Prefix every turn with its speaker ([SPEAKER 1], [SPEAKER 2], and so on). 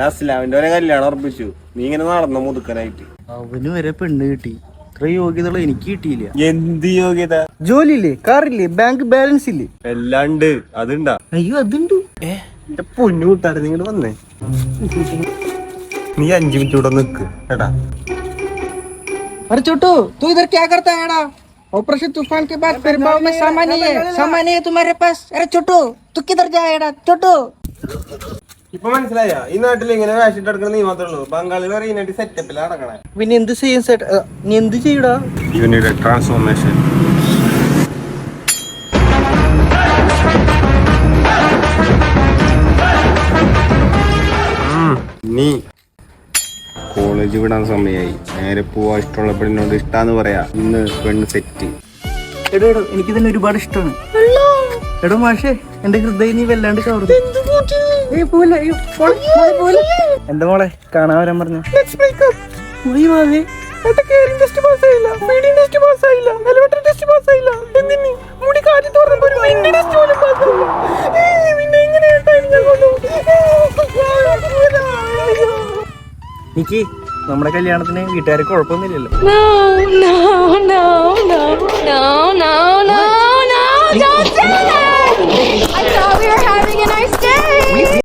[SPEAKER 1] അസ്ലാമിന്റെ വരെ കല്യാണം ഉറപ്പിച്ചു. നീ ഇങ്ങനെ നടന്ന മുതുക്കനായിട്ട്.
[SPEAKER 2] അവന് വരെ പെണ്ണ് കിട്ടി. ഇത്ര യോഗ്യതകൾ എനിക്ക് കിട്ടിയില്ല.
[SPEAKER 1] എന്ത് യോഗ്യത?
[SPEAKER 2] ജോലിയില്ലേ, കാറില്ലേ, ബാങ്ക് ബാലൻസ് ഇല്ലേ?
[SPEAKER 1] എല്ലാം ഉണ്ട്. അതുണ്ടാ?
[SPEAKER 2] അയ്യോ അതുണ്ട്.
[SPEAKER 1] എന്റെ പൊന്നു കൂട്ടാറ് നിങ്ങോട്ട് വന്നേ. നീ 5 മിനിറ്റ് കൂടെ നിക്ക് കേട്ടാ.
[SPEAKER 3] अरे छोटू, तू इधर क्या करता है एड़ा? ऑपरेशन तूफान के बाद फिर बाव में सामान नहीं है तुम्हारे पास. अरे छोटू, तू किधर जाएगा छोटू?
[SPEAKER 1] ഇപ്പൊ മനസ്സിലായ? ഈ നാട്ടിൽ ഇങ്ങനെ വേഷിട്ട് എടുക്കണ നീ മാത്രമേ ഉള്ളൂ. ബംഗാളിൽ വരെ ഇതിനായിട്ട് സെറ്റപ്പിൽ നടക്കണേ.
[SPEAKER 2] പിന്നെ എന്ത് ചെയ്യാൻ സെറ്റ്? നീ എന്ത് ചെയ്യടാ?
[SPEAKER 1] Unit transformation. നീ കോളേജ് വിടാൻ സമയമായി. നേരെ പോവാ. ഇഷ്ടമുള്ള പെണ്ണിനോട് ഇഷ്ടാന്ന് പറയാ. ഇന്ന് പെണ്ണ് സെറ്റ്.
[SPEAKER 2] എടോ എനിക്ക് തന്നെ ഒരുപാട് ഇഷ്ടമാണ്. എടോ മാഷേ, എന്റെ ഹൃദയം നീ വല്ലാണ്ട് കവർന്നു. എന്താ മോളെ കാണാൻ വരാൻ പറഞ്ഞു? നിക്ക്, നമ്മുടെ കല്യാണത്തിന് വീട്ടുകാർക്ക് കുഴപ്പമൊന്നുമില്ലല്ലോ?